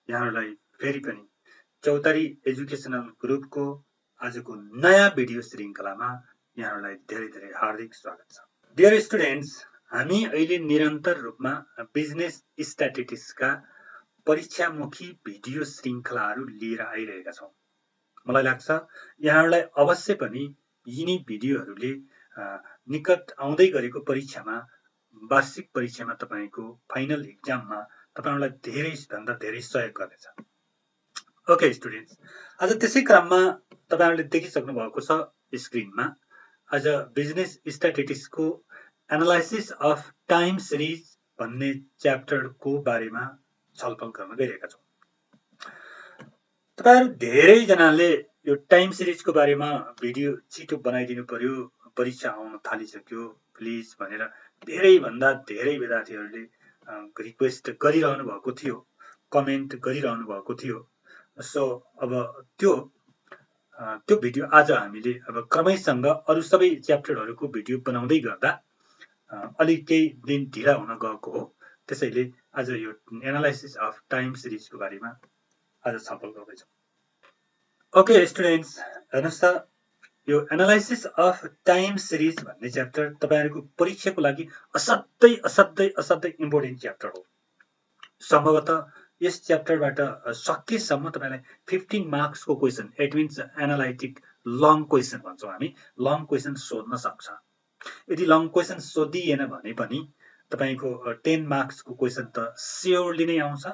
यहाँहरूलाई फेरि पनि चौतारी एजुकेसनल ग्रुपको आजको नयाँ भिडियो श्रृङ्खलामा यहाँहरूलाई धेरै धेरै हार्दिक स्वागत छ। डियर स्टुडेन्ट्स, हामी अहिले निरन्तर रूपमा बिजनेस स्ट्याटिस्टिक्सका परीक्षामुखी भिडियो श्रृङ्खलाहरू लिएर आइरहेका छौँ। मलाई लाग्छ यहाँहरूलाई अवश्य पनि यिनी भिडियोहरूले निकट आउँदै गरेको परीक्षामा वार्षिक परीक्षामा तपाईको फाइनल एक्जाममा तपाईहरुलाई धेरैभन्दा धेरै सहयोग गर्नेछ। ओके स्टुडेन्ट्स, आज त्यसै क्रममा तपाईहरुले देखिसक्नु भएको छ स्क्रिनमा आज बिजनेस स्ट्याटिस्टिक्सको एनालाइसिस अफ टाइम सिरिज भन्ने च्याप्टरको बारेमा छलफल गर्न गइरहेका छौँ। तपाईहरु धेरै जनाले यो टाइम सिरिजको बारेमा भिडियो छिटो बनाइदिनु पर्यो, परीक्षा आउन थालिसक्यो प्लिज भनेर धेरै भन्दा धेरै विद्यार्थीहरूले रिक्वेस्ट गरिरहनु भएको थियो, कमेन्ट गरिरहनु भएको थियो। सो अब त्यो भिडियो आज हामीले अब क्रमैसँग अरु सबै च्याप्टरहरूको भिडियो बनाउँदै गर्दा अलि केही दिन ढिला हुन गएको हो। त्यसैले आज यो एनालाइसिस अफ टाइम सिरिजको बारेमा आज छलफल गर्दैछौँ। ओके स्टुडेन्ट्स, हेर्नुस् त यो एनालाइसिस अफ टाइम सिरिज भन्ने च्याप्टर तपाईहरुको परीक्षाको लागि असाध्यै इम्पोर्टेन्ट च्याप्टर हो। सम्भवतः यस च्याप्टरबाट सकेसम्म तपाईलाई 15 मार्क्सको question, it means analytic long question भन्छौँ हामी, लङ क्वेशन सोध्न सक्छ। यदि लङ क्वेशन सोधिएन भने पनि तपाईको 10 मार्क्सको क्वेशन त स्योरली नै आउँछ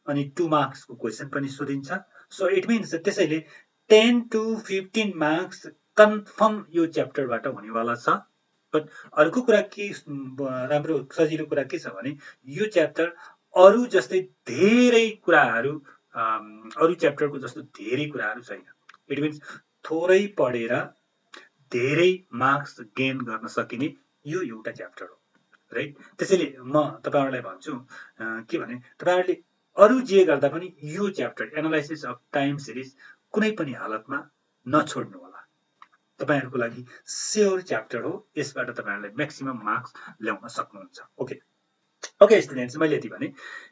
अनि 2 मार्क्सको क्वेशन पनि सोधिन्छ। सो इट मिन्स त्यसैले 10 to 15 मार्क्स कन्फर्म यो च्याप्टरबाट हुनेवाला छ। बट अर्को कुरा के राम्रो सजिलो कुरा के छ भने यो च्याप्टर अरु जस्तै धेरै कुराहरू अरु च्याप्टरको जस्तो धेरै कुराहरू छैन। इट मिन्स थोरै पढेर धेरै मार्क्स गेन गर्न सकिने यो एउटा च्याप्टर हो, राइट। त्यसैले म तपाईहरुलाई भन्छु के भने तपाईहरुले अरु जे गर्दा पनि यो chapter analysis of time series कुनै पनि हालतमा नछोड्नु होला। तपाईहरुको लागि स्योर च्याप्टर हो, यसबाट तपाईहरुले म्याक्सिमम मार्क्स ल्याउन सक्नुहुन्छ। ओके स्टुडेन्ट्स, मैले यति भने।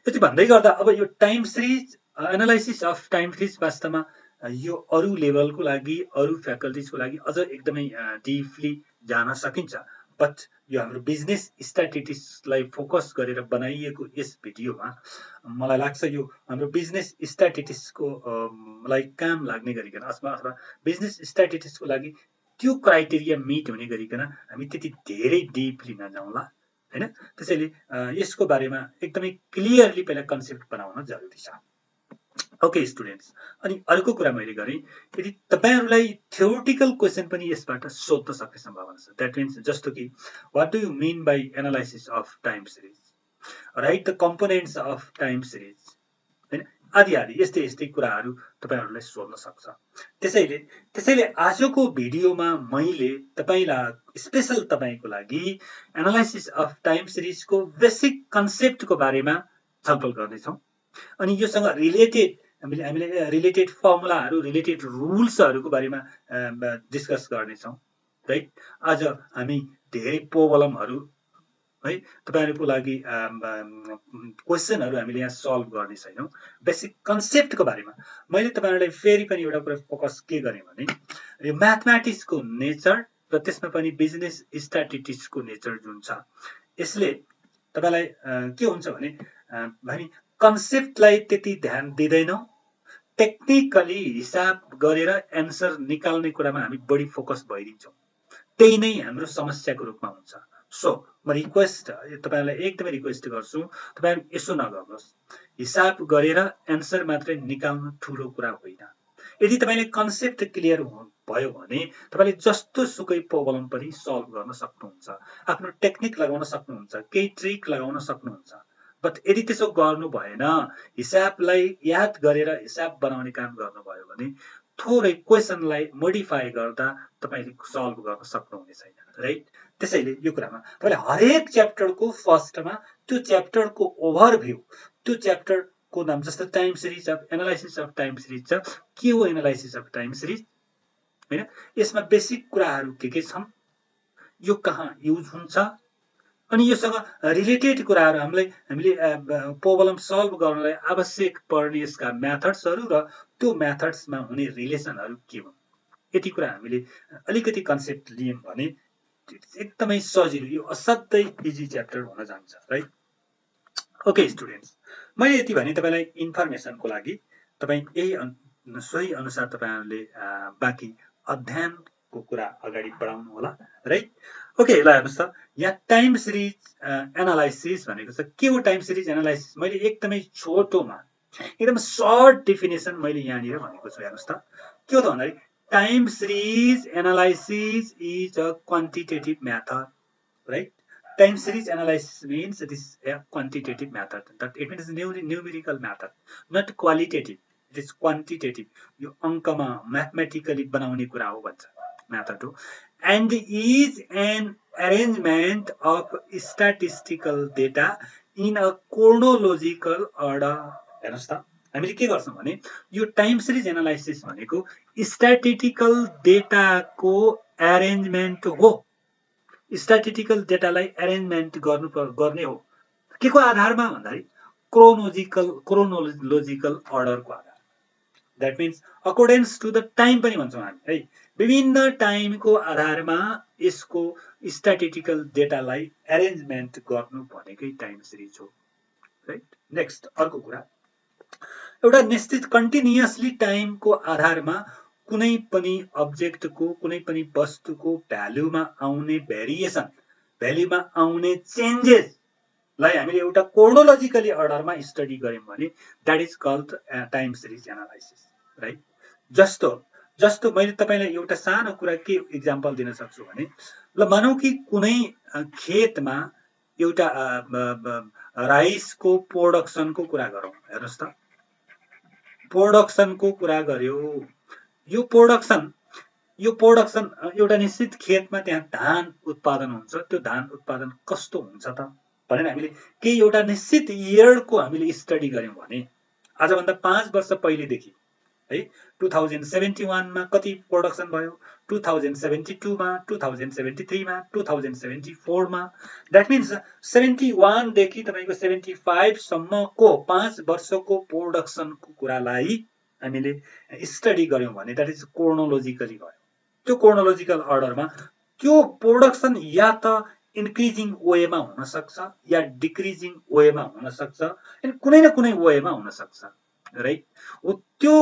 यति भन्दै गर्दा अब यो time series analysis of time series वास्तवमा यो अरु लेभलको लागि अरु फ्याकल्टिजको लागि अझ एकदमै डिपली जान सकिन्छ। बट यो हाम्रो बिजनेस स्ट्याटिस्टिक्सलाई फोकस गरेर बनाइएको यस भिडियोमा मलाई लाग्छ यो हाम्रो बिजनेस स्ट्याटिस्टिक्सको लाई काम लाग्ने गरिकन अथवा बिजनेस स्ट्याटिस्टिक्सको लागि त्यो क्राइटेरिया मिट हुने गरिकन हामी त्यति धेरै डिपली नजाउँला, हैन। त्यसैले यसको बारेमा एकदमै क्लियरली पहिला कन्सेप्ट बनाउन जरुरी छ। ओके स्टुडेन्ट्स, अनि अर्को कुरा मैले गरे यदि तपाईहरुलाई थ्योरेटिकल क्वेशन पनि यसबाट सोध्न सक्ने सम्भावना छ। दैट मिन्स जस्तो कि what do you mean by analysis of time series, right the components of time series, हैन, आदि यस्तै कुराहरू तपाईहरुलाई सोध्न सक्छ। त्यसैले आजको भिडियोमा मैले तपाईलाई स्पेशल तपाईको लागि एनालाइसिस अफ टाइम सिरिजको बेसिक कन्सेप्टको बारेमा छलफल गर्ने छौं अनि योसँग रिलेटेड हामीले रिलेटेड फर्मुलाहरू, रिलेटेड रुल्सहरूको बारेमा डिस्कस गर्ने छौं, राइट। आज हामी धेरै प्रोब्लमहरू है तपाईहरुको लागि क्वेशनहरू हामीले यहाँ सल्भ गर्ने छैनौं। बेसिक कन्सेप्टको बारेमा मैले तपाईहरुलाई फेरि पनि एउटा कुरा फोकस के गरे भने यो म्याथमेटिक्सको नेचर र त्यसमा पनि बिजनेस स्ट्याटिस्टिक्सको नेचर जुन छ यसले तपाईलाई के हुन्छ भने हामी कन्सेप्टलाई त्यति ध्यान दिदैनौं, टेक्निकली हिसाब गरेर एन्सर निकाल्ने कुरामा हामी बढी फोकस भइदिन्छौं। त्यही नै हाम्रो समस्याको रूपमा हुन्छ। सो म रिक्वेस्ट तपाईहरुलाई एकदमै रिक्वेस्ट गर्छु तपाईहरु यसो नगर्नुहोस्। हिसाब गरेर एन्सर मात्रै निकाल्नु ठूलो कुरा होइन। यदि तपाईले कन्सेप्ट क्लियर भयो भने तपाईले जस्तो सुकै प्रोब्लम पनि सल्भ गर्न सक्नुहुन्छ, आफ्नो टेक्निक लगाउन सक्नुहुन्छ, केही ट्रिक लगाउन सक्नुहुन्छ। बट यदि त्यसो गर्नु भएन, हिसाबलाई याद गरेर हिसाब बनाउने काम गर्नुभयो भने थोरै क्वेशनलाई मोडिफाई गर्दा तपाईले सल्भ गर्न सक्नुहुने छैन, राइट। त्यसैले यो कुरामा तपाईले हरेक च्याप्टरको फर्स्टमा त्यो च्याप्टरको ओभरभ्यू, त्यो च्याप्टरको नाम जस्तो time series of analysis of time series छ, के हो एनालाइसिस अफ टाइम सिरिज, हैन, यसमा बेसिक कुराहरू के छन्, यो कहाँ युज हुन्छ अनि योसँग रिलेटेड कुराहरू हामीले प्रब्लम सल्भ गर्नलाई आवश्यक पर्ने यसका मेथड्सहरू र त्यो मेथड्समा हुने रिलेसनहरू के हुन्, यति कुरा हामीले अलिकति कन्सेप्ट लियौँ भने एकदमै सजिलो, यो असाध्यै इजी च्याप्टर हुन जान्छ, राइट। ओके स्टुडेन्ट्स, मैले यति भने तपाईँलाई इन्फर्मेसनको लागि, तपाईँ यही सोही अनुसार तपाईँहरूले बाँकी अध्ययनको कुरा अगाडि बढाउनु होला, राइट। ओके, ल हेर्नुहोस् त, यहाँ टाइम सिरिज एनालाइसिस भनेको छ। के हो टाइम सिरिज एनालाइसिस? मैले एकदमै छोटोमा एकदम सर्ट डेफिनेसन मैले यहाँनिर भनेको छु। हेर्नुहोस् त, के हो त भन्दाखेरि time series analysis is a quantitative method, right? Time series analysis means it is a quantitative method. That it means numerical method, not qualitative. It is quantitative. यो अंकमा mathematically बनाउने कुरा हो भन्छ method हो. And is an arrangement of statistical data in a chronological order. हेर्नुस् त, हामीले के गर्छौं भने यो टाइम सिरिज एनालाइसिस भनेको स्ट्याटिस्टिकल डेटाको एरेन्जमेन्ट हो। स्ट्याटिस्टिकल डेटालाई एरेन्जमेन्ट गर्ने हो के को आधारमा भन्दाखेरि क्रोनोलोजिकल अर्डरको आधार। That means accordance to the time पनि भन्छौं हामी है, विभिन्न टाइमको आधारमा यसको स्ट्याटिस्टिकल डेटालाई एरेन्जमेन्ट गर्नु भनेकै टाइम सिरिज हो, राइट। नेक्स्ट अर्को कुरा, एउटा निश्चित कन्टिन्युअसली टाइमको आधारमा कुनै पनि अब्जेक्टको कुनै पनि वस्तुको भ्यालुमा आउने भेरिएसन, भ्यालुमा आउने चेन्जेसलाई हामीले एउटा क्रोनोलोजिकली अर्डरमा स्टडी गर्यौं भने that is called time series analysis, right. जस्तो मैले तपाईलाई एउटा सानो कुरा के एक्जाम्पल दिन सक्छु भने, ल मानौ कि कुनै खेतमा एउटा राइसको प्रोडक्सनको कुरा गरौँ। हेर्नुस् त, प्रोडक्सनको कुरा गर्यो, यो प्रोडक्सन एउटा निश्चित खेतमा त्यहाँ धान उत्पादन हुन्छ। त्यो धान उत्पादन कस्तो हुन्छ त भनेर हामीले केही एउटा निश्चित इयरको हामीले स्टडी गर्यौं भने आजभन्दा 5 वर्ष पहिलेदेखि है 2071 मा कति प्रोडक्सन भयो, 2072 मा, 2073 मा, 2074 मा, दैट मीन्स 71 देखि तपाईको 75 सम्मको 5 वर्षको प्रोडक्सनको कुरालाई हामीले स्टडी गर्यौं भने दैट इज क्रोनोलोजिकली भयो। त्यो क्रोनोलोजिकल अर्डरमा त्यो प्रोडक्सन या त इन्क्रिजिङ वेमा हुन सक्छ या डिक्रिजिङ वेमा हुन सक्छ, अनि कुनै न कुनै वेमा हुन सक्छ, राइट। हो त्यो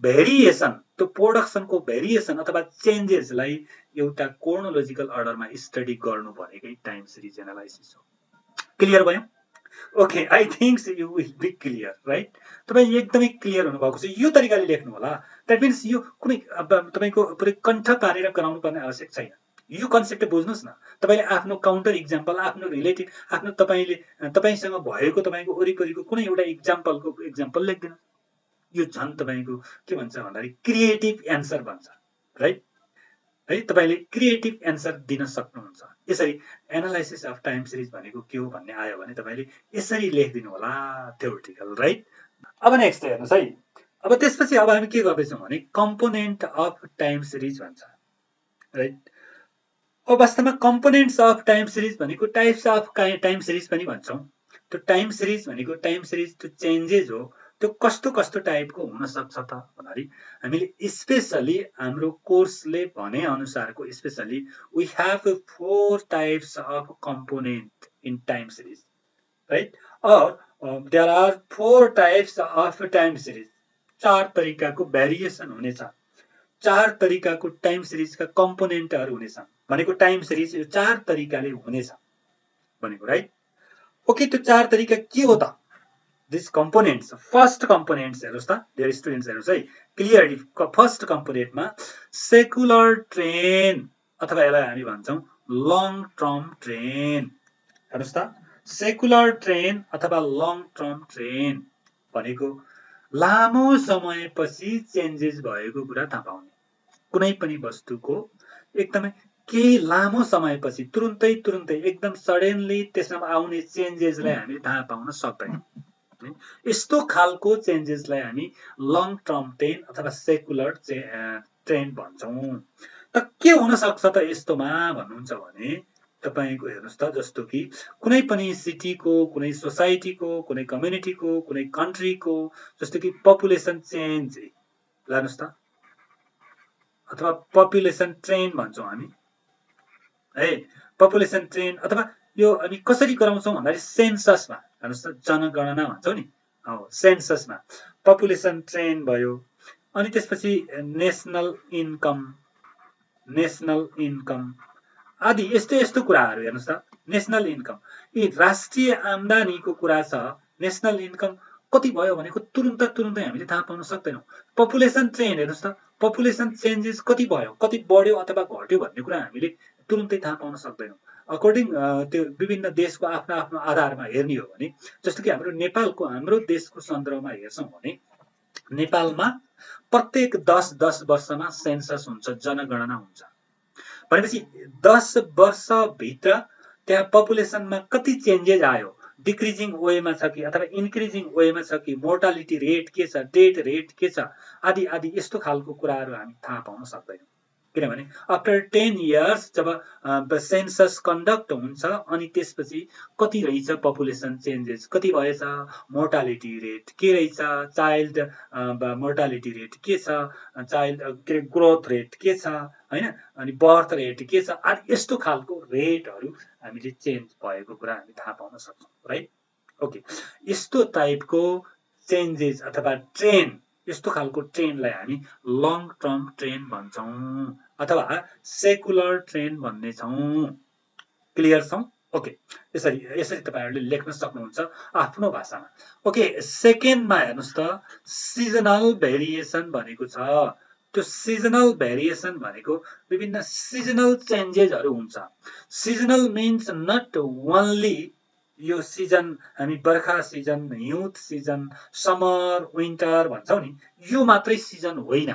भेरिएसन, त्यो प्रोडक्सनको भेरिएसन अथवा चेन्जेसलाई एउटा क्रोनोलोजिकल अर्डरमा स्टडी गर्नु भनेकै टाइम सिरिज एनालाइसिस हो। क्लियर भयो? Okay, I think you will be clear, right. तपाई एकदमै क्लियर हुनुभएको छ। यो तरिकाले लेख्नु होला। दैट मीन्स यो कुनै तपाईको पुरै कण्ठ पारेर गराउनु पर्ने आवश्यक छैन। यो कन्सेप्ट बुझ्नुस् न। तपाईले आफ्नो काउन्टर एक्जाम्पल, आफ्नो रिलेटिभ, आफ्नो तपाईसँग भएको तपाईको वरिपरिको कुनै एउटा एक्जाम्पल लेख्दिनु। यो झन् तपाईको के भन्छ भन्दाखेरि क्रिएटिभ एन्सर भन्छ, राइट है। तपाईले क्रिएटिभ एन्सर दिन सक्नुहुन्छ। यसरी एनालाइसिस अफ टाइम सिरिज भनेको के हो भन्ने आयो भने तपाईले यसरी लेखिदिनु होला, थ्योरेटिकल, राइट। अब नेक्स्ट हेर्नुस् है। अब त्यसपछि अब हामी के गर्दैछौं भने कम्पोनेन्ट अफ टाइम सिरिज भन्छ, राइट। अब वास्तवमा कम्पोनेन्ट्स अफ टाइम सिरिज भनेको टाइप्स अफ टाइम सिरिज पनि भन्छौं। त्यो टाइम सिरिज भनेको टाइम सिरिज त्यो चेन्जेस हो। त्यो कस्तो कस्तो टाइपको हुन सक्छ त भन्दाखेरि हामीले स्पेशली हाम्रो कोर्सले भने अनुसारको specially we have 4 types of component in time series, right. और there are 4 types of time series. 4 तरिकाको भेरिएसन हुनेछ, 4 तरिकाको टाइम सिरिजका कम्पोनेन्टहरु हुनेछन् भनेको टाइम सिरिज यो 4 तरिकाले हुनेछ भनेको, राइट। ओके, त्यो 4 तरिका के हो त? These components, first components हेर्नुस् त dear students, हेर्नुस् है क्लियरली। फर्स्ट कम्पोनेन्टमा सेकुलर ट्रेन अथवा यसलाई हामी भन्छौं लङ टर्म ट्रेन। हेर्नुस् त, सेकुलर ट्रेन अथवा लङ टर्म ट्रेन भनेको लामो समयपछि चेन्जेस भएको कुरा थाहा पाउने। कुनै पनि वस्तुको एकदमै केही लामो समयपछि तुरुन्तै एकदम सडनली त्यसमा आउने चेन्जेसलाई हामी थाहा पाउन सक्दैनौं। यस्तो खालको चेन्जेसलाई हामी लङ टर्म ट्रेन अथवा सेकुलर ट्रेन भन्छौं। त के हुन सक्छ त यस्तोमा भन्नुहुन्छ भने तपाईको हेर्नुस् त जस्तो कि कुनै पनि सिटीको कुनै सोसाइटीको कुनै कम्युनिटीको कुनै कन्ट्रीको जस्तो कि पपुलेसन चेन्ज लानुस् त अथवा पपुलेसन ट्रेन भन्छौँ हामी है पपुलेसन ट्रेन अथवा यो अनि कसरी गराउँछौँ भन्दाखेरि सेन्ससमा हेर्नुस् त जनगणना भन्छौँ नि सेन्ससमा पपुलेसन ट्रेन भयो अनि त्यसपछि नेसनल इन्कम आदि यस्तो यस्तो कुराहरू हेर्नुस् त नेसनल इन्कम यी राष्ट्रिय आम्दानीको कुरा छ नेसनल इन्कम कति भयो भनेको तुरुन्तै हामीले थाहा पाउन सक्दैनौँ पपुलेसन ट्रेन हेर्नुस् त पपुलेसन चेन्जेस कति भयो कति बढ्यो अथवा घट्यो भन्ने कुरा हामीले तुरुन्तै थाहा पाउन सक्दैनौँ अकर्डिङ त्यो विभिन्न देशको आफ्नो आफ्नो आधारमा हेर्ने हो भने जस्तो कि हाम्रो देशको सन्दर्भमा हेर्छौँ भने नेपालमा प्रत्येक 10 वर्षमा सेन्सस हुन्छ जनगणना हुन्छ भनेपछि 10 वर्षभित्र त्यहाँ पपुलेसनमा कति चेन्जेस आयो डिक्रिजिङ वेमा छ कि अथवा इन्क्रिजिङ वेमा छ कि मोर्टालिटी रेट के छ डेथ रेट के छ आदि आदि यस्तो खालको कुराहरू हामी थाहा पाउन सक्दैनौँ किनभने आफ्टर 10 इयर्स जब सेन्सस कन्डक्ट हुन्छ अनि त्यसपछि कति रहेछ पपुलेसन चेन्जेस कति भएछ मोर्टालिटी रेट के रहेछ चाइल्ड मोर्टालिटी रेट के छ चाइल्ड ग्रोथ रेट के छ हैन अनि बर्थ रेट के छ आदि यस्तो खालको रेटहरू हामीले चेन्ज भएको कुरा हामी थाहा पाउन सक्छौँ राइट ओके यस्तो टाइपको चेन्जेस अथवा ट्रेन यस्तो खालको ट्रेनलाई हामी लङ टर्म ट्रेन भन्छौँ अथवा सेकुलर ट्रेन भन्ने छौँ क्लियर छौँ ओके यसरी तपाईहरुले लेख्न सक्नुहुन्छ आफ्नो भाषामा ओके सेकेन्डमा हेर्नुस् त सिजनल भेरिएसन भनेको छ त्यो सिजनल भेरिएसन भनेको विभिन्न सिजनल चेन्जेसहरू हुन्छ सिजनल मिन्स नट ओन्ली यो सिजन हामी बर्खा सिजन हिउँद सिजन समर विन्टर भन्छौँ नि यो मात्रै सिजन होइन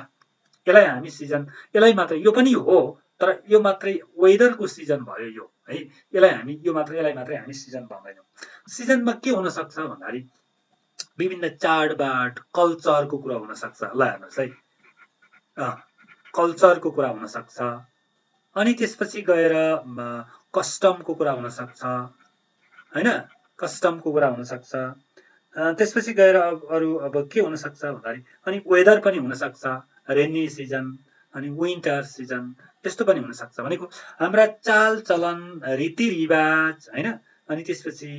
यसलाई हामी सिजन यसलाई मात्रै यो पनि हो तर यो मात्रै वेदरको सिजन भयो यो है यसलाई मात्रै हामी सिजन भन्दैनौँ सिजनमा के हुन सक्छ भन्दाखेरि विभिन्न चाडबाड कल्चरको कुरा हुन सक्छ ल हेर्नुहोस् है कल्चरको कुरा हुन सक्छ अनि त्यसपछि गएर कस्टमको कुरा हुन सक्छ हैन कस्टमको कुरा हुन सक्छ त्यसपछि गएर अरु अब के हुन सक्छ भन्दाखेरि अनि वेदर पनि हुन सक्छ रेनी सिजन अनि विन्टर सिजन त्यस्तो पनि हुन सक्छ भनेको हाम्रा चाल चलन रीतिरिवाज हैन अनि त्यसपछि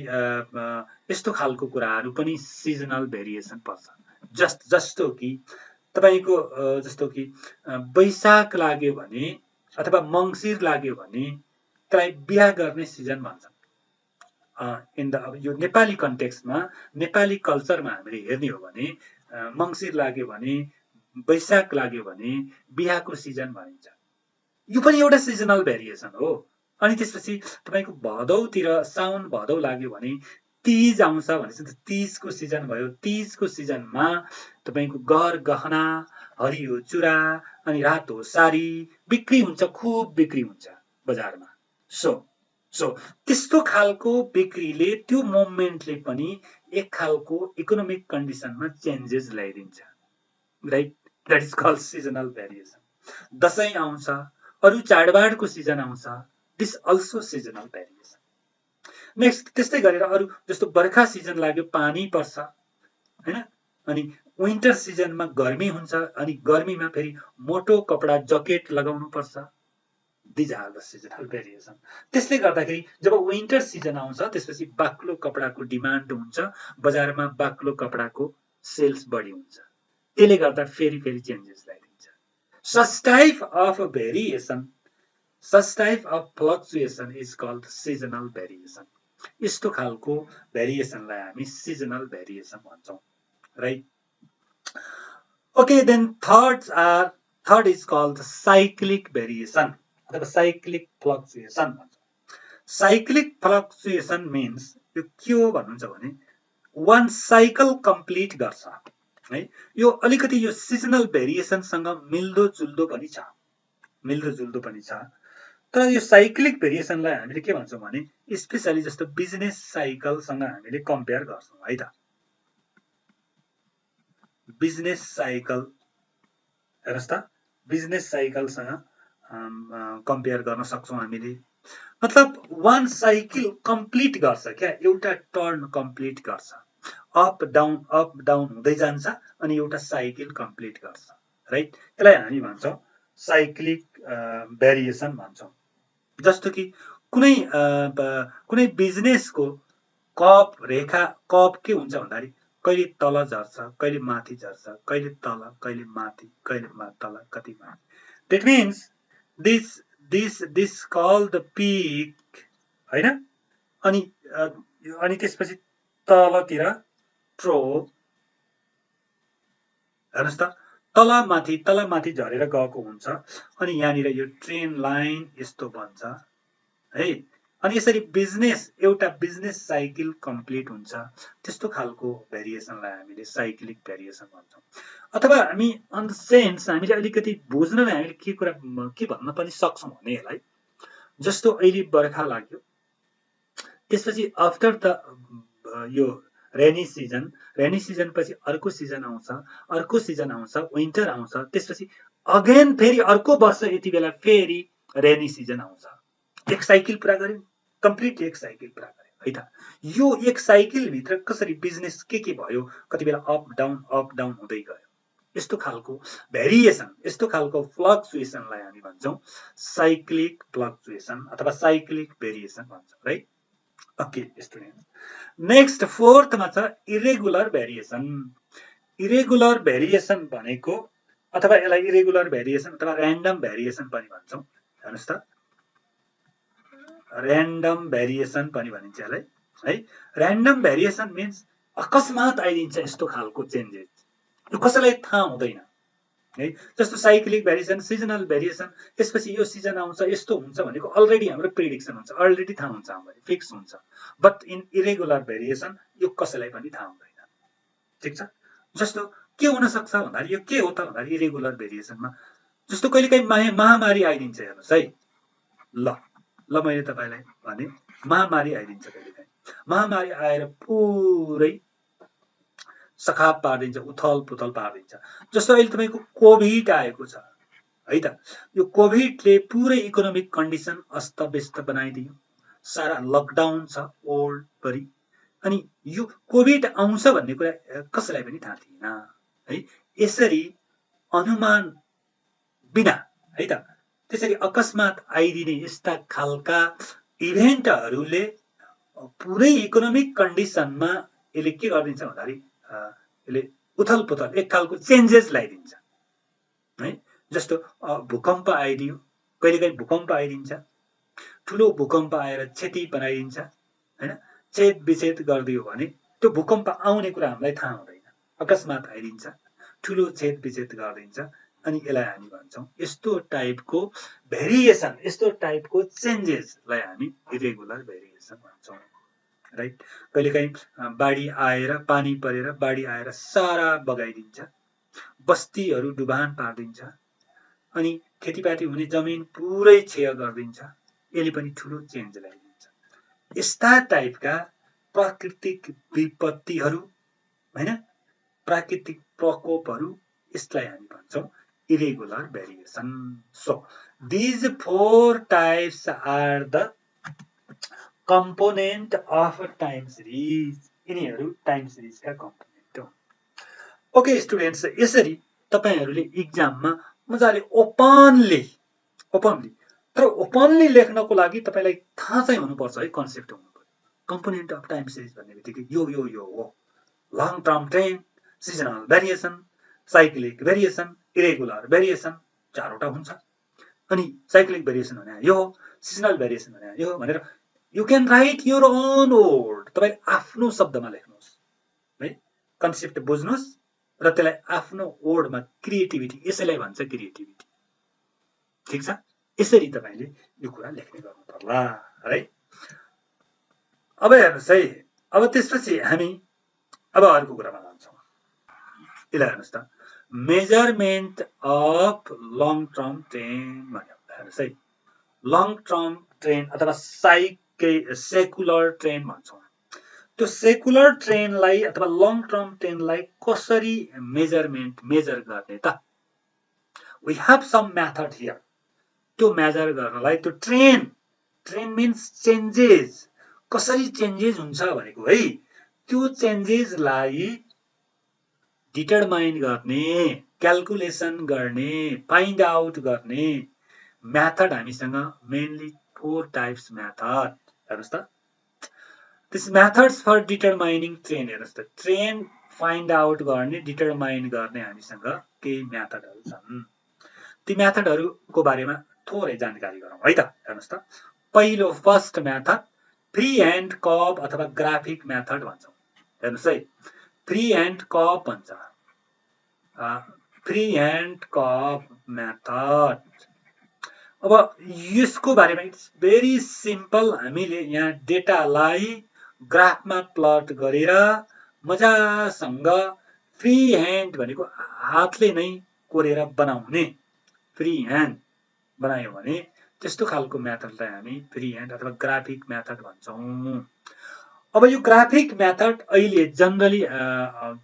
यस्तो खालको कुराहरू पनि सिजनल भेरिएसन पर्छ जस्तो कि तपाईको जस्तो कि वैशाख लाग्यो भने अथवा मंसिर लाग्यो भने त्यसलाई बिहा गर्ने सिजन भन्छ इन द यो नेपाली कन्टेक्स्टमा नेपाली कल्चरमा हामीले हेर्ने हो भने मंसिर लाग्यो भने वैशाख लाग्यो भने बिहाको सिजन भनिन्छ यो पनि एउटा सिजनल भेरिएसन हो अनि त्यसपछि तपाईको भदौतिर साउन भदौ लाग्यो भने तीज आउँछ भनेपछि तीजको सिजन भयो तीजको सिजनमा तपाईको गर गहना हरियो चुरा अनि रातो साडी बिक्री हुन्छ खूब बिक्री हुन्छ बजारमा सो त्यस्तो खालको बिक्रीले त्यो मोमेन्टले पनि एक खालको इकोनोमिक कन्डिसनमा चेन्जेस ल्याइदिन्छ right that is called seasonal variation Dashain आउँछ अरु चाडबाडको सिजन आउँछ this also seasonal variation next त्यस्तै गरेर अरु जस्तो बर्खा सिजन लाग्यो पानी पर्छ हैन अनि विन्टर सिजनमा गर्मी हुन्छ अनि गर्मीमा फेरि मोटो कपडा जकेट लगाउनु पर्छ these are the seasonal variation त्यसले गर्दाखेरि जब विन्टर सिजन आउँछ त्यसपछि बाक्लो कपडाको डिमान्ड हुन्छ बजारमा बाक्लो कपडाको सेल्स बढी हुन्छ त्यसले गर्दा फेरि चेन्जेस ल्याइदिन्छ such type of fluctuation is called seasonal variation यस्तो खालको भेरिएसनलाई हामी सिजनल भेरिएसन भन्छौं right okay then third is called cyclic variation अथवा साइक्लिक फ्लक्चुएसन भन्छ साइक्लिक फ्लक्चुएसन मिन्स यो के हो भन्नुहुन्छ भने वान साइकल कम्प्लिट गर्छ है यो अलिकति यो सिजनल भेरिएसनसँग मिल्दो जुल्दो पनि छ तर यो साइक्लिक भेरिएसनलाई हामीले के भन्छौं भने स्पेशली जस्तो बिजनेस साइकलसँग हामीले कम्पेयर गर्छौं है त बिजनेस साइकल हेर्नुस् त बिजनेस साइकलसँग कम्पेयर गर्न सक्छौं हामीले मतलब वान साइकल कम्प्लिट गर्छ क्या, एउटा टर्न कम्प्लिट गर्छ, अप डाउन हुँदै जान्छ अनि एउटा साइकल कम्प्लिट गर्छ, राइट। यसलाई हामी भन्छौँ साइक्लिक भेरिएसन भन्छौँ। जस्तो कि कुनै बिजनेसको कप के हुन्छ भन्दाखेरि कहिले तल झर्छ, कहिले माथि झर्छ, कहिले तल, कहिले माथि, कहिले तल, कति माथि। That means this call the peak हैन। अनि त्यसपछि तलतिर ट्रो, हेर्नुहोस् त, तलमाथि झरेर गएको हुन्छ। अनि यहाँनिर यो ट्रेन लाइन यस्तो बन्छ है। अनि यसरी एउटा बिजनेस साइकल कम्प्लिट हुन्छ। त्यस्तो खालको भेरिएसनलाई हामीले साइक्लिक भेरिएसन भन्छौँ। अथवा हामी अन द सेन्स हामीले अलिकति बुझ्नलाई हामीले के भन्न पनि सक्छौँ भने यसलाई, जस्तो अहिले बर्खा लाग्यो, त्यसपछि आफ्टर द यो रेनी सिजन पछि अर्को सिजन आउँछ, विन्टर आउँछ, त्यसपछि अगेन फेरि अर्को वर्ष यति बेला फेरि रेनी सिजन आउँछ। एक साइकल पुरा गर्यो, कम्प्लिट एक साइकल पुरा गर्यो है त। यो एक साइकल भित्र कसरी बिजनेस के भयो, कति बेला अप डाउन हुँदै गयो। यस्तो खालको भेरिएसन, यस्तो खालको फ्लक्चुएसनलाई हामी भन्छौँ साइक्लिक फ्लक्चुएसन अथवा साइक्लिक भेरिएसन भन्छौँ, राइट। ओके स्टुडेन्ट, नेक्स्ट फोर्थमा छ इरेगुलर भेरिएसन। इरेगुलर भेरिएसन भनेको, अथवा यसलाई इरेगुलर भेरिएसन अथवा र्यान्डम भेरिएसन पनि भन्छौँ। हेर्नुहोस् त, र्यान्डम भेरिएसन पनि भनिन्छ यसलाई है। र्यान्डम भेरिएसन मिन्स अकस्मात आइदिन्छ यस्तो खालको चेन्जेस, यो कसैलाई थाहा हुँदैन है। जस्तो साइक्लिक भेरिएसन, सिजनल भेरिएसन, त्यसपछि यो सिजन आउँछ यस्तो हुन्छ भनेको अलरेडी हाम्रो प्रिडिक्सन हुन्छ, अलरेडी थाहा हुन्छ, हामीलाई फिक्स हुन्छ। बट इन इरेगुलर भेरिएसन यो कसैलाई पनि थाहा हुँदैन, ठिक छ। जस्तो के हुन सक्छ भन्दाखेरि, यो के हो त भन्दाखेरि इरेगुलर भेरिएसनमा, जस्तो कहिलेकाहीँ महामारी आइदिन्छ। हेर्नुहोस् है, ल मैले तपाईँलाई भने महामारी आइदिन्छ कहिलेकाहीँ। महामारी आएर पुरै सखाप पारिदिन्छ, उथल पुथल पारिदिन्छ। जस्तो अहिले तपाईँको कोभिड आएको छ है त। यो कोभिडले पुरै इकोनोमिक कन्डिसन अस्तव्यस्त बनाइदियो, सारा लकडाउन छ वर्ल्ड भरि। अनि यो कोभिड आउँछ भन्ने कुरा कसैलाई पनि थाहा थिएन है। यसरी अनुमान बिना है त, त्यसरी अकस्मात आइदिने यस्ता खालका इभेन्टहरूले पुरै इकोनोमिक कन्डिसनमा यसले के गरिदिन्छ भन्दाखेरि यसले उथल पुथल एक खालको चेन्जेस ल्याइदिन्छ है। जस्तो भूकम्प आइदियो, कहिलेकाहीँ भूकम्प आइदिन्छ, ठुलो भूकम्प आएर क्षति बनाइदिन्छ हैन, छेद विच्छेद गरिदियो भने त्यो भूकम्प आउने कुरा हामीलाई थाहा हुँदैन, अकस्मात आइदिन्छ, ठुलो छेद विच्छेद गरिदिन्छ। अनि यसलाई हामी भन्छौँ यस्तो टाइपको भेरिएसन, यस्तो टाइपको चेन्जेसलाई हामी इरेगुलर भेरिएसन भन्छौँ, राइट। कहिलेकाहीँ बाढी आएर, पानी परेर बाढी आएर सारा बगाइदिन्छ, बस्तीहरू डुबान पारिदिन्छ, अनि खेतीपाती हुने जमिन पुरै क्षय गरिदिन्छ, यसले पनि ठुलो चेन्ज ल्याइदिन्छ। यस्ता टाइपका प्राकृतिक विपत्तिहरू हैन, प्राकृतिक प्रकोपहरू, यसलाई हामी भन्छौँ irregular variation. So these four types are the component of a time series. यिनीहरू टाइम सिरिजका कम्पोनेन्ट हो। ओके स्टुडेन्ट्स, यसरी तपाईहरुले एक्जाममा मजाले ओपनली तर ओपनली लेख्नको लागि तपाईलाई थाहा चाहिँ हुनुपर्छ है, कन्सेप्ट हुनुपर्छ। कम्पोनेन्ट अफ टाइम सिरिज भन्ने बित्तिकै यो हो, long term trend, seasonal variation, cyclic variation, irregular variation, चारवटा हुन्छ। अनि साइक्लिक भेरिएसन भने यो, सिजनल भेरिएसन भने यो भनेर you can write your own word. तपाईले आफ्नो शब्दमा लेख्नुहोस् है, कन्सेप्ट बुझ्नुहोस् र त्यसलाई आफ्नो वर्डमा क्रिएटिभिटी, यसैलाई भन्छ क्रिएटिभिटी, ठीक छ। यसरी तपाईले यो कुरा लेख्ने गर्नु पर्ला है। अब हेर्नुहोस् है, अब त्यसपछि हामी अब अर्को कुरामा जान्छौँ। यसलाई हेर्नुहोस् त, measurement of long term trend भन्यो। हेर्नुहोस् है, लङ टर्म ट्रेन्ड अथवा सेकुलर ट्रेन्ड भन्छौँ। त्यो सेकुलर ट्रेन्डलाई अथवा लङ टर्म ट्रेन्डलाई कसरी मेजर गर्ने त? We have some method here. त्यो मेजर गर्नलाई, त्यो ट्रेन्ड ट्रेन्ड मिन्स चेन्जेस, कसरी चेन्जेस हुन्छ भनेको है। त्यो चेन्जेसलाई डिटरमाइन गर्ने, क्याल्कुलेसन गर्ने, फाइन्ड आउट गर्ने मेथड हामीसँग मेनली 4 टाइप्स मेथड। हेर्नुस् त, this methods for determining trend, हेर्नुस् त, ट्रेन्ड फाइन्ड आउट गर्ने, डिटरमाइन गर्ने हामीसँग केही मेथडहरू छन्। ती मेथडहरूको बारेमा थोरै जानकारी गरौँ है त। हेर्नुस् त, पहिलो first method free hand curve अथवा ग्राफिक मेथड भन्छौँ। हेर्नुस् है, फ्री ह्यान्ड कर्व भन्छ, फ्री ह्यान्ड कर्व मेथड। अब यसको बारेमा इट्स भेरी सिम्पल। हामीले यहाँ डेटालाई ग्राफमा प्लट गरेर मजासँग फ्री ह्यान्ड भनेको हातले नै कोरेर बनाउने, फ्री ह्यान्ड बनायो भने त्यस्तो खालको मेथडलाई हामी फ्री ह्यान्ड अथवा ग्राफिक मेथड भन्छौँ। अब यो ग्राफिक मेथड अहिले generally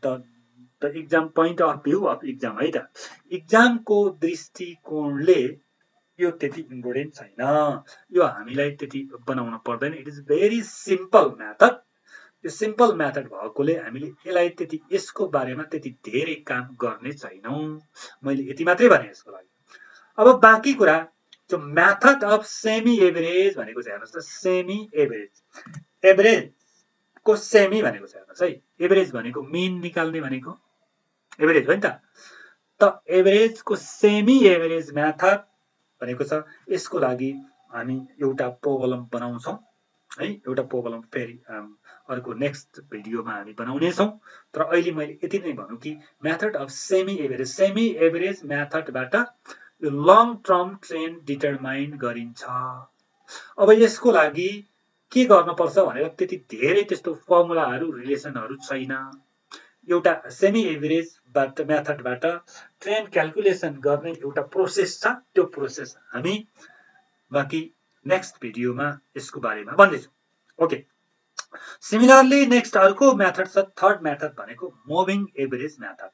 the exam point of view of exam है त, एक्जामको दृष्टिकोणले यो त्यति इम्पोर्टेन्ट छैन, यो हामीलाई त्यति बनाउन पर्दैन। It is very simple method. यो सिम्पल मेथड भएकोले हामीले यसलाई त्यति, यसको बारेमा त्यति धेरै काम गर्ने छैनौँ। मैले यति मात्रै भने यसको लागि। अब बाँकी कुरा, जो मेथड अफ सेमी एभरेज भनेको छ, हेर्नुहोस् त, सेमी एभरेज, एभरेजको सेमी भनेको छ, हेर्नुहोस् है, एभरेज भनेको मिन निकाल्ने भनेको एभरेज हो नि त एभरेजको सेमी एभरेज मेथड भनेको छ। यसको लागि हामी एउटा प्रोब्लम बनाउँछौँ है, एउटा प्रोब्लम फेरि अर्को नेक्स्ट भिडियोमा हामी बनाउनेछौँ। तर अहिले मैले यति नै भनौँ कि मेथड अफ सेमी एभरेज मेथडबाट यो लङ टर्म ट्रेन्ड डिटरमाइन गरिन्छ। अब यसको लागि के गर्नुपर्छ भनेर त्यति धेरै त्यस्तो फर्मुलाहरू, रिलेसनहरू छैन। एउटा सेमी एभरेजबाट मेथडबाट ट्रेन्ड क्याल्कुलेसन गर्ने एउटा प्रोसेस छ, त्यो प्रोसेस हामी बाँकी नेक्स्ट भिडियोमा यसको बारेमा भन्दैछौँ। ओके, सिमिलरली नेक्स्ट अर्को मेथड छ, थर्ड मेथड भनेको moving average method.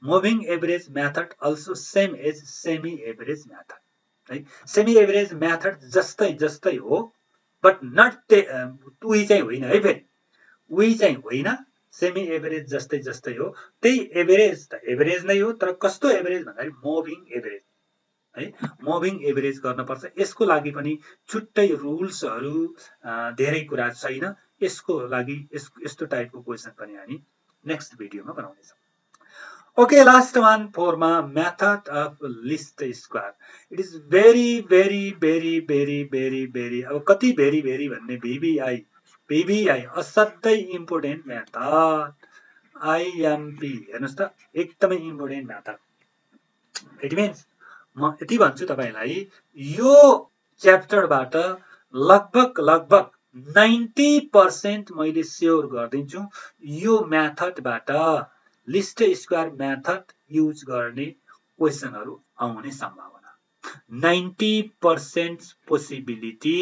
Moving average method also same as semi average method है। सेमी एभरेज मेथड जस्तै हो, बट नट उही चाहिँ होइन है, फेरि उही चाहिँ होइन, सेमी एभरेज जस्तै हो। त्यही एभरेज त एभरेज नै हो, तर कस्तो एभरेज भन्दाखेरि मुभिङ एभरेज है, मुभिङ एभरेज गर्नुपर्छ। यसको लागि पनि छुट्टै रुल्सहरू, धेरै कुरा छैन। यसको लागि यस्तो टाइपको क्वेसन पनि हामी नेक्स्ट भिडियोमा बनाउनेछौँ। ओके, लास्ट वान 4 मा method of least square. It is very very very very very very, अब कति भेरी भेरी भन्ने, VBI असाध्यै इम्पोर्टेन्ट मेथड, IMP। हेर्नुहोस् त, एकदमै इम्पोर्टेन्ट मेथड। इट मिन्स म यति भन्छु तपाईलाई, यो च्याप्टरबाट लगभग 90% मैले स्योर गरिदिन्छु यो मेथडबाट लिस्ट स्क्वायर मेथड युज गर्ने क्वेसनहरू आउने सम्भावना 90% पोसिबिलिटी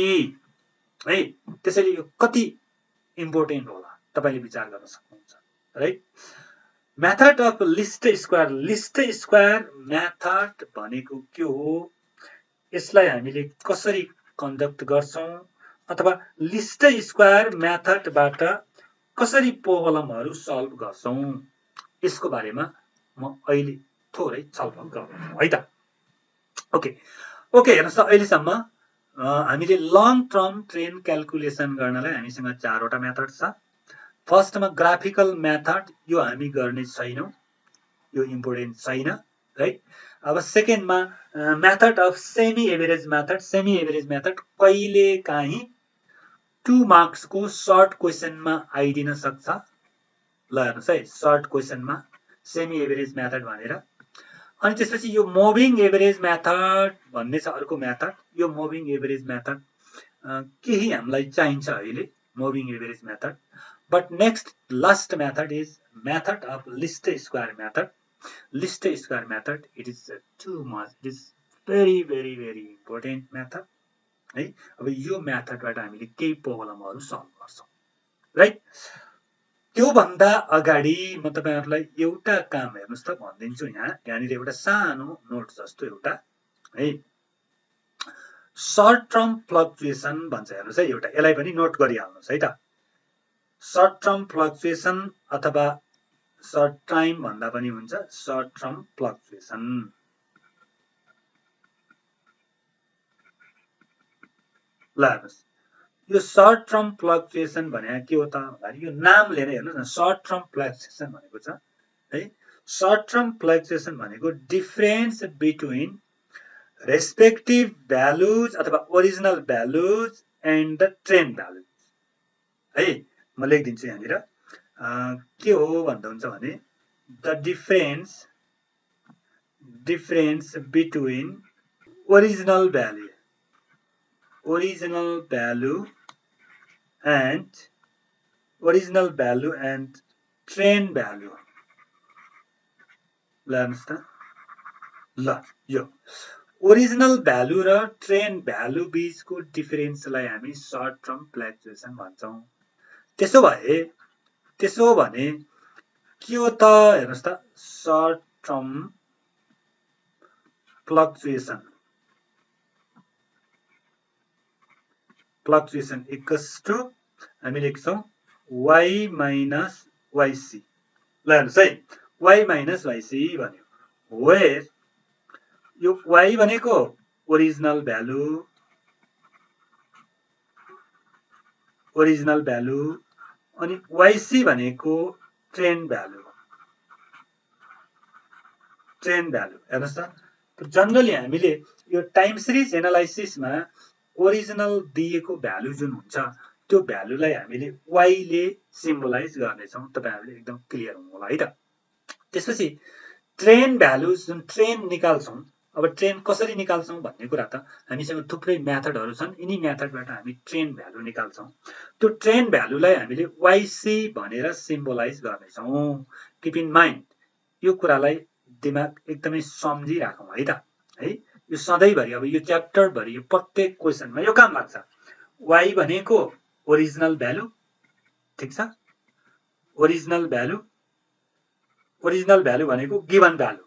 है। त्यसैले यो कति इम्पोर्टेन्ट होला तपाईले विचार गर्न सक्नुहुन्छ, right. Method of least square method भनेको के हो, यसलाई हामीले कसरी कन्डक्ट गर्छौं, अथवा लिस्ट स्क्वायर मेथडबाट कसरी प्रोब्लमहरू सल्भ गर्छौं, यसको बारेमा म अहिले थोरै छलफल गर्छु है त। ओके, हेर्नुस् त, अहिलेसम्म हामीले लङ टर्म ट्रेन्ड क्याल्कुलेसन गर्नलाई हामीसँग 4 वटा मेथड छ। फर्स्टमा ग्राफिकल मेथड, यो हामी गर्ने छैनौं, यो इम्पोर्टेन्ट छैन, राइट। अब सेकेन्डमा method of semi average method कहिले काहीँ 2 मार्क्सको सर्ट क्वेसनमा आइदिन सक्छ। ल हेर्नुस् है, सर्ट क्वेसनमा सेमी एभरेज मेथड भनेर। अनि त्यसपछि यो मुभिङ एभरेज मेथड भन्ने छ अर्को मेथड। यो मुभिङ एभरेज मेथड केही हामीलाई चाहिन्छ अहिले, moving average method. But next last method is method of least square method. Least square method it is too much, it is very very very important method है। अब यो मेथडबाट हामीले केही प्रोब्लमहरू सल्भ गर्छौं, राइट। त्यो भन्दा अगाडि म तपाईहरुलाई एउटा काम हेर्नुस् त भन्दिन्छु। यहाँनिर एउटा सानो नोट जस्तो एउटा है, सर्ट टर्म फ्लक्चुएसन भन्छ। हेर्नुहोस् है, एउटा यसलाई पनि नोट गरिहाल्नुहोस् है त। सर्ट टर्म फ्लक्चुएसन अथवा सर्ट टाइम भन्दा पनि हुन्छ, सर्ट टर्म फ्लक्चुएसन। ल हेर्नुहोस्, यो सर्ट टर्म फ्लक्चुएसन भने के हो त भन्दाखेरि यो नामले नै हेर्नुहोस् न, सर्ट टर्म फ्लक्चुएसन भनेको छ है। सर्ट टर्म फ्लक्चुएसन भनेको डिफरेन्स बिट्विन रेस्पेक्टिभ भ्यालुज अथवा original values and the trend values है। म लेखिदिन्छु यहाँनिर के हो भन्दा हुन्छ भने the difference between original value and trend value. ल हेर्नुहोस् त, ल यो ओरिजिनल भ्यालु र ट्रेन्ड भ्यालु बीचको डिफरेन्सलाई हामी सर्ट टर्म फ्लक्चुएसन भन्छौँ। त्यसो भने के हो त हेर्नुहोस् त, short term fluctuation equals to हामी लेख्छौँ y माइनस yc। ल हेर्नुहोस् है, y माइनस yc भन्यो, वेयर यो y भनेको ओरिजिनल भ्यालु अनि yc भनेको ट्रेन्ड भ्यालु। हेर्नुहोस् त, जनरली हामीले यो टाइम सिरिज एनालाइसिसमा ओरिजिनल दिएको भ्यालु जुन हुन्छ त्यो भ्यालुलाई हामीले y ले सिम्बलाइज गर्नेछौँ। तपाईहरुले एकदम क्लियर हुनु होला है त। त्यसपछि ट्रेन्ड भ्यालुज जुन ट्रेन्ड निकाल्छौँ, अब ट्रेन्ड कसरी निकाल्छौँ भन्ने कुरा त हामीसँग थुप्रै मेथडहरु छन्। यिनी मेथडबाट हामी ट्रेन्ड भ्यालु निकाल्छौँ। त्यो ट्रेन्ड भ्यालुलाई हामीले yc भनेर सिम्बलाइज गर्नेछौँ। किप इन माइन्ड, यो कुरालाई दिमाग एकदमै सम्झिराखौँ है त है। यो सधैँभरि, अब यो च्याप्टर भरि यो प्रत्येक क्वेशनमा यो काम लाग्छ। y भनेको ओरिजिनल भ्यालु, ठीक छ, ओरिजिनल भ्यालु भनेको गिवन भ्यालु,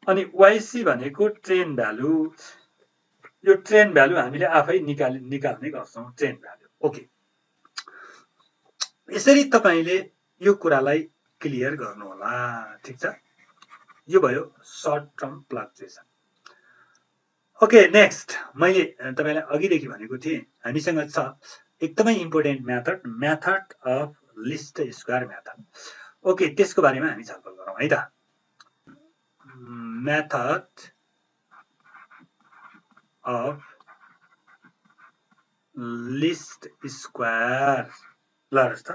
अनि yc भनेको ट्रेन्ड भ्यालु। यो ट्रेन्ड भ्यालु हामीले आफै निकाल्ने गर्छौँ, ट्रेन्ड भ्यालु। ओके, यसरी तपाईले यो कुरालाई क्लियर गर्नु होला, ठीक छ। यो भयो short term fluctuation. Okay, next मैले तपाईलाई अघिदेखि भनेको थिएँ हामीसँग छ एकदमै important method of least square method. Okay, त्यसको बारेमा हामी छलफल गरौँ है त। Method of least square. ल हेर्नुहोस् त,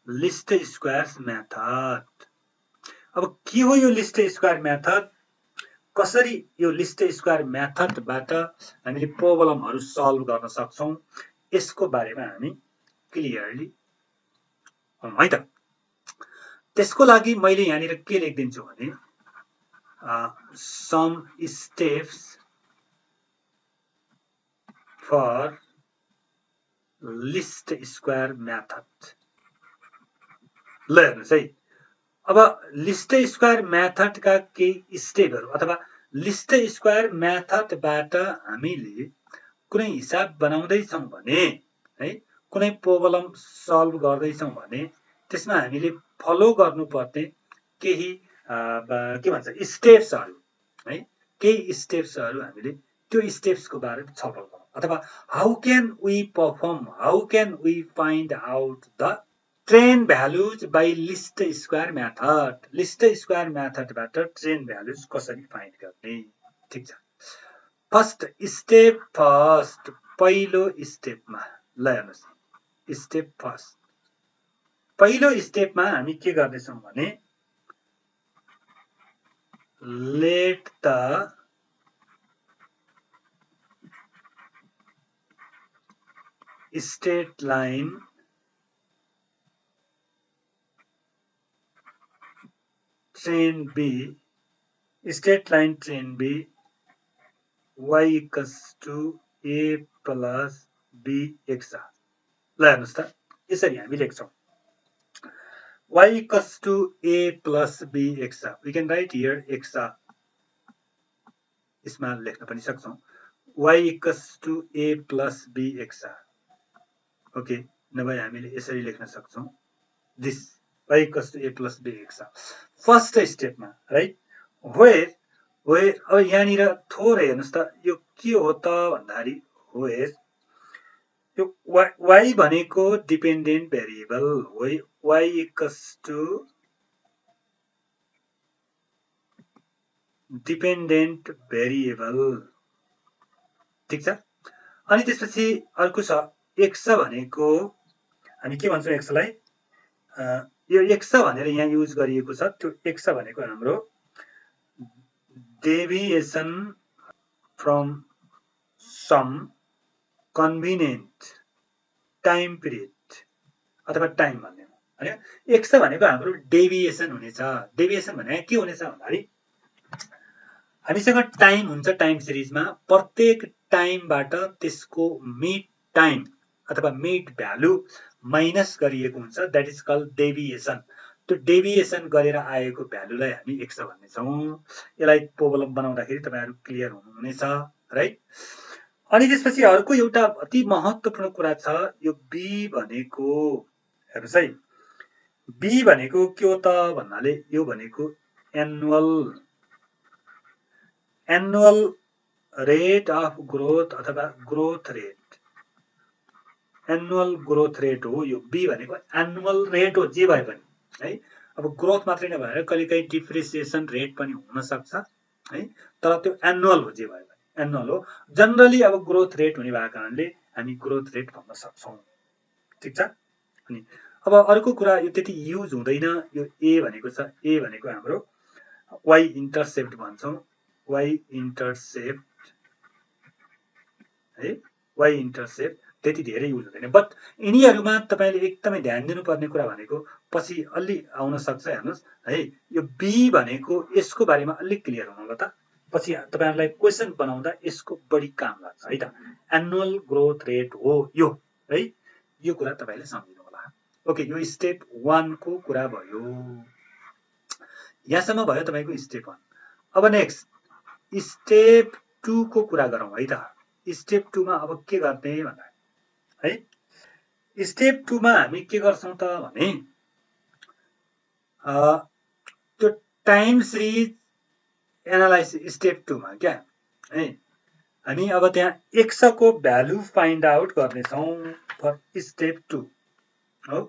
लिस्ट स्क्वायर मेथड। अब के हो यो लिस्ट स्क्वायर मेथड, कसरी यो लिस्ट स्क्वायर मेथडबाट हामीले प्रब्लमहरु सल्भ गर्न सक्छौं, यसको बारेमा हामी क्लियरली है त। त्यसको लागि मैले यहाँनिर के लेख्दिन्छु भने some steps for least square method. ल हेर्नुहोस् है, अब लिस्ट स्क्वायर मेथडका केही स्टेपहरु अथवा लिस्ट स्क्वायर मेथडबाट हामीले कुनै हिसाब बनाउँदै छौं भने है, कुनै प्रब्लम सल्भ गर्दै छौं भने त्यसमा हामीले फलो गर्नुपर्ने केही के भन्छ स्टेप्सहरु है, केही स्टेप्सहरु हामीले त्यो स्टेप्सको बारेमा छलफल गरौँ। अथवा how can we perform, how can we find out the trend values by least square method. Least square मेथडबाट ट्रेन्ड भ्यालुज कसरी फाइन्ड गर्ने, ठीक छ। फर्स्ट स्टेप, पहिलो स्टेपमा ल हेर्नुस्, स्टेप फर्स्ट पहिलो स्टेपमा हामी के गर्दैछौं भने let the straight line trend be, straight line trend be y equals to a plus b x। ल हेर्नुस् त, यसरी हामी लेख्छौं y equals to a plus b x। We can write here x, यसमा लेख्न पनि सक्छौं y equals to a plus b x. Okay, नभए हामीले यसरी लेख्न सक्छौं, this y equals to a plus b x first स्टेपमा, राइट? वेयर अब यहाँनिर थोरै हेर्नुस् त, यो के हो त भन्दाखेरि वेयर यो y भनेको डिपेन्डेन्ट भेरिएबल हो, y equals to dependent variable, ठीक छ? अनि त्यसपछि अर्को छ x भनेको, हामी के भन्छौं x लाई, यो x भनेर यहाँ युज गरिएको छ, त्यो x भनेको हाम्रो deviation from some convenient time period अथवा टाइम भन्ने हो हैन। x भनेको हाम्रो डेभिएसन हुनेछ। डेभिएसन भने के हुनेछ भन्दाखेरि हामीसँग टाइम हुन्छ टाइम सिरिजमा, प्रत्येक टाइमबाट त्यसको मिड टाइम अथवा मिड भ्यालु माइनस गरिएको हुन्छ, दैट इज कल्ड डेभिएसन। त्यो डेभिएसन गरेर आएको भ्यालुलाई हामी x भन्ने छौं। यसलाई प्रोब्लम बनाउँदाखेरि तपाईहरु क्लियर हुनुहुनेछ, राइट? अनि त्यसपछि अर्को एउटा अति महत्त्वपूर्ण कुरा छ, यो b भनेको हेर्नुस् है, b भनेको के हो त भन्नाले यो भनेको एनुअल रेट अफ ग्रोथ अथवा growth rate, annual growth rate हो। यो b भनेको एनुअल रेट हो, जे भए पनि है। अब ग्रोथ मात्रै नभएर कहिलेकाहीँ डिप्रिसिएसन रेट पनि हुन सक्छ है, तर त्यो एनुअल हो, जे भए पनि एनुअल हो। जनरली अब ग्रोथ रेट हुने भएको कारणले हामी ग्रोथ रेट भन्न सक्छौं, ठीक छ? अनि अब अर्को कुरा, यो त्यति युज हुँदैन, यो a भनेको छ, a भनेको हाम्रो y इन्टरसेप्ट भन्छौं, y इन्टरसेप्ट है, y इन्टरसेप्ट त्यति धेरै युज हुँदैन। बट यिनीहरुमा तपाईले एकदमै ध्यान दिनुपर्ने कुरा भनेको पछि अलि आउन सक्छ, हेर्नुस् है। यो b भनेको यसको बारेमा अलि क्लियर हुनु होला त, पछि तपाईहरुलाई क्वेशन बनाउँदा यसको बढी काम लाग्छ है त। एनुअल ग्रोथ रेट हो यो है, यो कुरा तपाईले सम्झिनु होला। ओके, यो स्टेप 1 को कुरा भयो। यहाँसम्म भयो तपाईको स्टेप 1। अब नेक्स्ट स्टेप 2 को कुरा गरौँ है त। स्टेप 2 मा अब के गर्ने भन्दा है, स्टेप 2 मा हामी के गर्छौं त भने त्यो टाइम सिरिज एनालाइसिस स्टेप 2 मा क्या है, हामी अब त्यहाँ x को भ्यालु फाइन्ड आउट गर्ने छौं फर स्टेप 2 हो।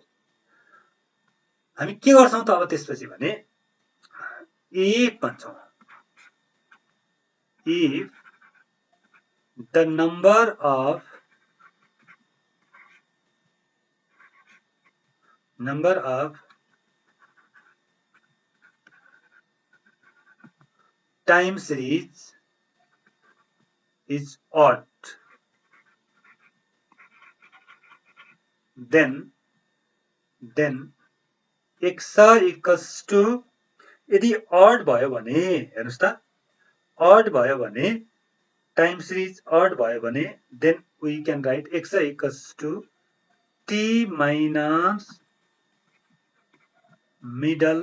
हामी के गर्छौं त अब त्यसपछि भने if भन्छौं, if the number of time series is odd, then x equals to, यदि odd भयो भने हेर्नुस् त, odd भयो भने टाइम सिरिज odd भयो भने then we can write x equals to t minus middle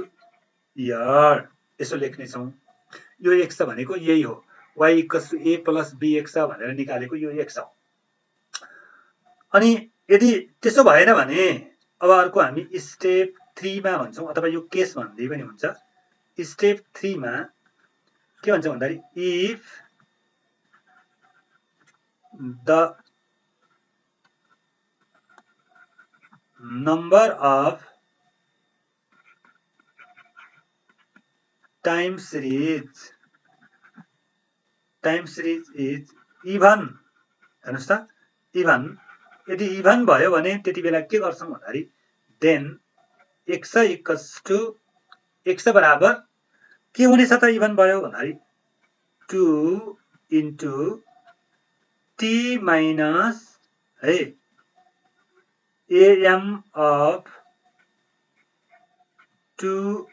year, यसो लेख्ने छौं। यो x भनेको यही हो, y equals to a plus b x भनेर निकालेको यो x हो। अनि यदि त्यसो भएन भने अब अर्को हामी स्टेप 3 मा भन्छौं, अथवा यो केस भन्दै पनि हुन्छ। स्टेप 3 मा के भन्छ भन्दाखेरि if the number of time series is even, हेर्नुस् त, इभन, यदि इभन भयो भने त्यति बेला के गर्छौं भन्दाखेरि then x equals to, x बराबर के हुनेछ त इभन भयो भन्दाखेरि 2 इन्टु t माइनस है am अफ 2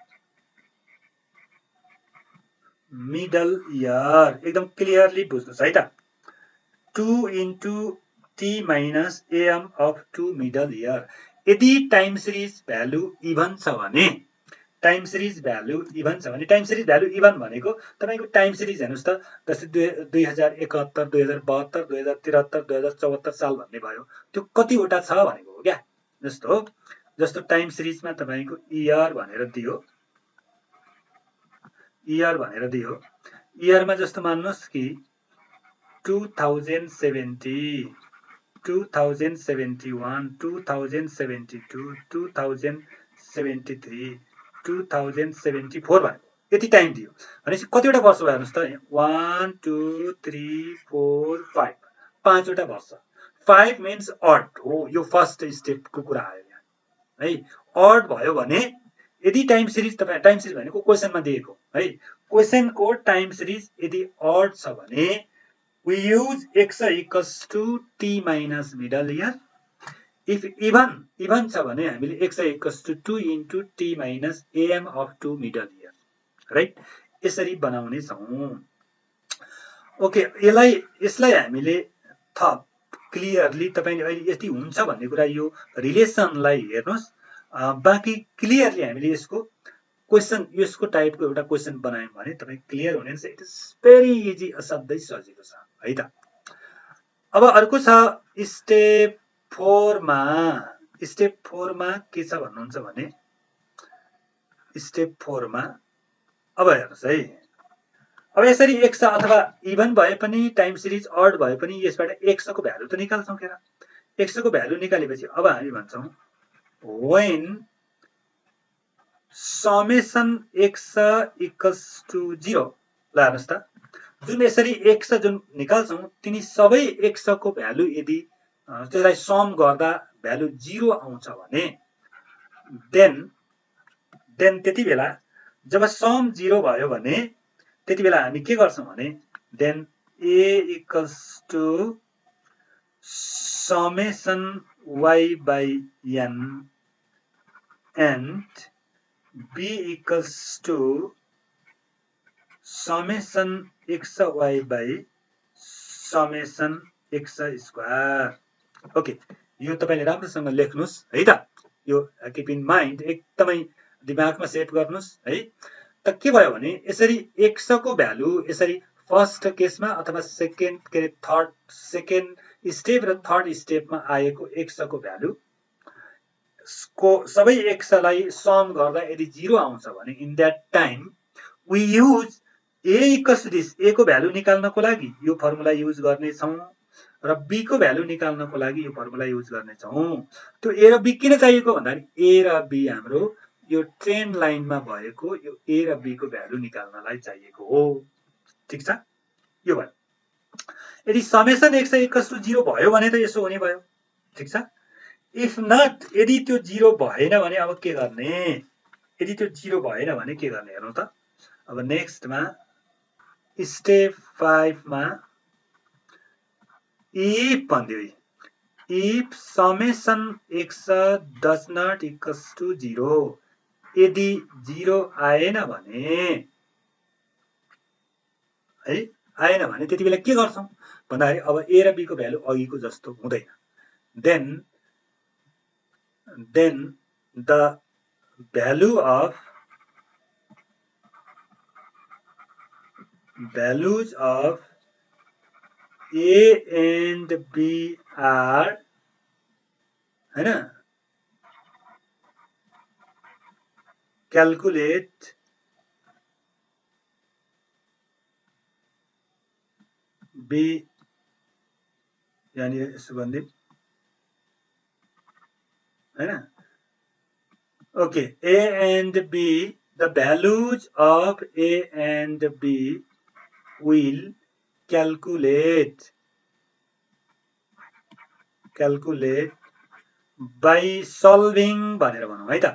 मिडल इयर, एकदम क्लियरली बुझ्नुस् है त। 2 into t minus am of 2 middle year. यदि टाइम सिरिज भ्यालु इभन छ भने टाइम सिरिज भ्यालु इभन छ भने टाइम सिरिज भ्यालु इभन भनेको तपाईको टाइम सिरिज हेर्नुस् त, जस्तै 2071 2072 2073 2074 साल भन्ने भयो, त्यो कतिवटा छ भनेको हो क्या। जस्तो टाइम सिरिजमा तपाईको इयर भनेर दियो, इयरमा जस्तो मान्नुस् कि 2070 2071 2072 2073 2074 भनेको यति टाइम दियो भनेपछि कतिवटा वर्ष भयो हेर्नुस् त, 1 2 3 4 5 पाँचवटा वर्ष। 5 मिन्स अड हो, यो फर्स्ट स्टेपको कुरा आयो यहाँ है। अड भयो भने यदि टाइम सिरिज तपाईँ टाइम सिरिज भनेको क्वेसनमा दिएको है, क्वेसनको टाइम सिरिज यदि अड छ भने we use x equals to t minus middle year. If even छ भने हामीले x equals to 2 into t minus am of 2 middle year, right? यसरी बनाउने छौं। ओके, यसलाई हामीले थप क्लियरली तपाईले अहिले यति हुन्छ भन्ने कुरा यो रिलेसनलाई हेर्नुस्, बाँकी क्लियरली हामीले यसको क्वेशन यसको टाइपको एउटा क्वेशन बनायौं भने तपाई क्लियर हुनुहुन्छ। इट इज भेरी इजी, असाध्यै सजिलो छ है त। अब अर्को छ स्टेप 4 मा। स्टेप 4 मा के छ भन्नुहुन्छ भने स्टेप 4 मा अब हेर्नुस् है, अब यसरी x अथवा इभन भए पनि टाइम सिरिज अड भए पनि यसबाट x को भ्यालु त निकाल्छौं के र। x को भ्यालु निकालेपछि अब हामी भन्छौं when summation x equals to 0। ल हेर्नुस् त, जुन यसरी x जुन निकाल्छौं तिनी सबै x को भ्यालु यदि त्यसलाई सम गर्दा भ्यालु 0 आउँछ भने देन त्यति बेला जब सम 0 भयो भने त्यति बेला हामी के गर्छौं भने then a equals to summation y by n and b equals to summation xy by summation x square। Okay, यो तपाईले राम्रोसँग लेख्नुस् है त। यो किप इन माइन्ड, एकदमै दिमागमा सेट गर्नुस् है। त के भयो भने यसरी x को भ्यालु यसरी फर्स्ट केसमा अथवा सेकेन्ड स्टेप र थर्ड स्टेपमा आएको x को भ्यालु को सबै x लाई सम गर्दा यदि 0 आउँछ भने in that time we use a equals to this. a को भ्यालु निकाल्नको लागि यो फर्मुला युज गर्ने छौं र b को भ्यालु निकाल्नको लागि यो फर्मुला युज गर्ने छौं। त्यो a र b किन चाहिएको भन्दा a र b हाम्रो यो ट्रेन्ड लाइनमा भएको यो a र b को भ्यालु निकाल्नलाई चाहिएको हो। ठीक छ, यो भयो। यदि समेसन x इक्वल्स टु 0 भयो भने त यसो हुने भयो। ठीक छ, इफ नट यदि त्यो 0 भएन भने अब के गर्ने, यदि त्यो 0 भएन भने के गर्ने हेर्नु त। अब नेक्स्ट मा स्टेप 5 मा if भन्दियो, if summation x does not equals to 0, यदि 0 आएन भने है, आएन भने त्यति बेला के गर्छौं भन्दाखेरि अब a र b को भ्यालु अघिको जस्तो हुँदैन। then the values of a and b are हैन, calculate b यानी यसो भन्दै हैन। Okay, a and b, the values of a and b will calculate by solving भनेर भनौं है त,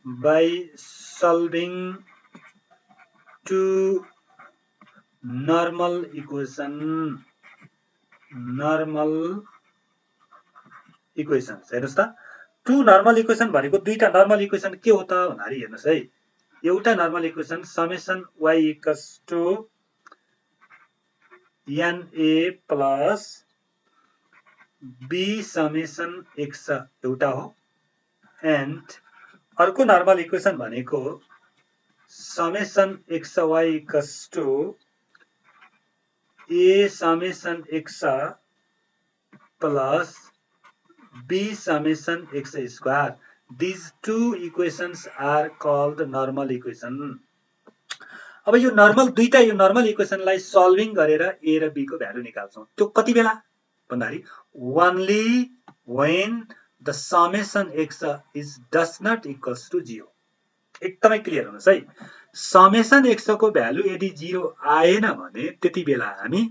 by solving two normal equations। हेर्नुस् त, टु नर्मल इक्वेसन भनेको दुईटा नर्मल इक्वेसन के हो त भन्दाखेरि हेर्नुस् है, एउटा normal equation summation y equals to na plus b summation x एउटा हो, एन्ड अर्को नर्मल इक्वेसन भनेको summation xy equals to a summation x plus b summation x square. These two equations are called normal equation. अब यो normal इक्वेसनलाई solving गरेर a र b को value निकाल्छौं। त्यो कति बेला भन्दाखेरि only when the summation x is does not equals to 0. एकदमै क्लियर हुनुस् है। समेसन x को भ्यालु यदि 0 आएन भने त्यति बेला हामी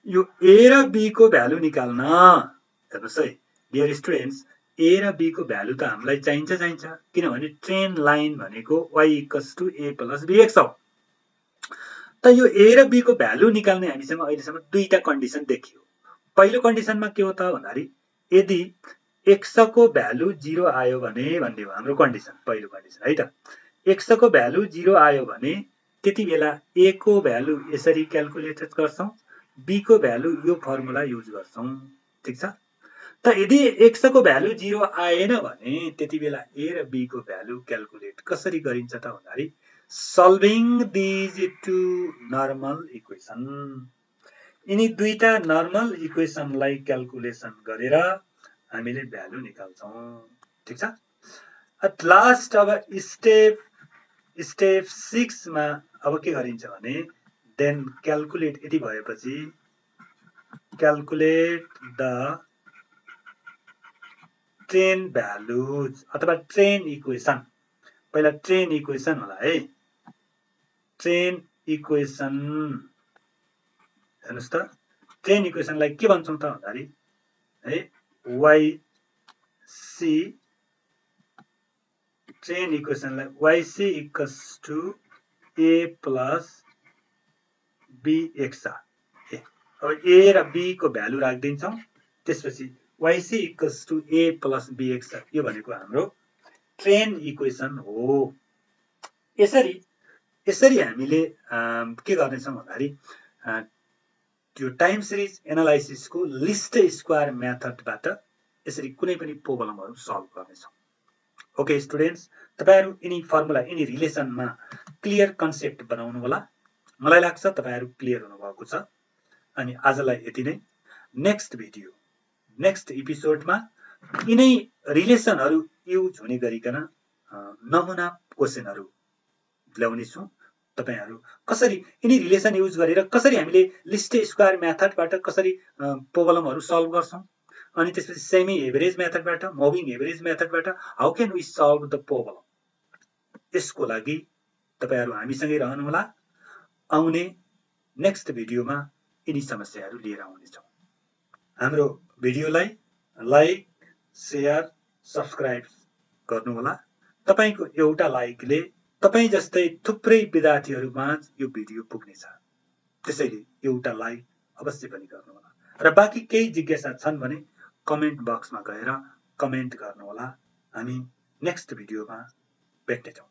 यो a र b को भ्यालु निकाल्न हेर्नुस् है डियर स्टुडेन्ट्स, a र b को भ्यालु त हामीलाई चाहिन्छ किनभने ट्रेन लाइन भनेको y equals to a plus bx हो। त यो a र b को भ्यालु निकाल्ने हामीसँग अहिलेसम्म दुईटा कन्डिसन देखियो। पहिलो कन्डिसनमा के हो त भन्दाखेरि यदि x को भ्यालु 0 आयो भने भन्ने हो हाम्रो कन्डिसन, पहिलो कन्डिसन है त। x को भ्यालु 0 आयो भने त्यति बेला a को भ्यालु यसरी क्याल्कुलेट गर्छौं, b को भ्यालु यो फर्मुला युज गर्छौं, ठीक छ। त यदि x को भ्यालु 0 आएन भने त्यति बेला a र b को भ्यालु क्याल्कुलेट कसरी गरिन्छ त भन्दाखेरि solving these two normal equation, यिनी दुईटा नर्मल इक्वेसनलाई क्याल्कुलेसन गरेर हामीले भ्यालु निकाल्छौं, ठीक छ। एट लास्ट अब स्टेप 6 मा अब के गरिन्छ भने देन क्याल्कुलेट, यदि भएपछि क्याल्कुलेट द ट्रेन भ्यालुज अथवा ट्रेन इक्वेसन। पहिला ट्रेन इक्वेसन होला है, ट्रेन इक्वेसन हेर्नुस् त। ट्रेन इक्वेसनलाई के भन्छौं त भन्दाखेरि है yc, ट्रेन इक्वेसनलाई yc equals to a plus bx। अब a र b को भ्यालु राखिदिन्छौं, त्यसपछि yc equals to a plus bx, यो भनेको हाम्रो ट्रेन इक्वेसन हो। यसरी हामीले के गर्नेछौं भन्दाखेरि त्यो टाइम सिरिज एनालाइसिसको लिस्ट स्क्वायर मेथडबाट यसरी कुनै पनि प्रोब्लमहरु सल्भ गर्नेछौं। ओके स्टुडेन्ट्स, तपाईहरु यिनी फर्मुला यिनी रिलेसनमा क्लियर कन्सेप्ट बनाउनु होला। मलाई लाग्छ तपाईहरु क्लियर हुनुभएको छ। अनि आजलाई यति नै। नेक्स्ट भिडियो, नेक्स्ट एपिसोडमा यिनै रिलेसनहरु युज हुने गरिकन नमुना क्वेशनहरु ल्याउने छु। तपाईहरु कसरी यिनी रिलेसन युज गरेर कसरी हामीले लिस्ट स्क्वायर मेथडबाट कसरी प्रोब्लमहरु सल्भ गर्छौं, अनि त्यसपछि सेमी एभरेज मेथडबाट, मुभिङ एभरेज मेथडबाट how can we solve the problem, यसको लागि तपाईहरु हामीसँगै रहनु होला। आउने नेक्स्ट भिडियोमा यिनी समस्याहरु लिएर आउने छौं। हाम्रो भिडियोलाई लाइक, शेयर, सब्स्क्राइब गर्नु होला। तपाईको एउटा लाइकले तपाई जस्तै थुप्रै विद्यार्थीहरुमाझ यो भिडियो पुग्नेछ। त्यसैले एउटा लाइक अवश्य पनि गर्नु होला र बाँकी केही जिज्ञासा छन् भने कमेन्ट बक्समा गएर कमेन्ट गर्नु होला। हामी नेक्स्ट भिडियोमा भेट्नेछौं।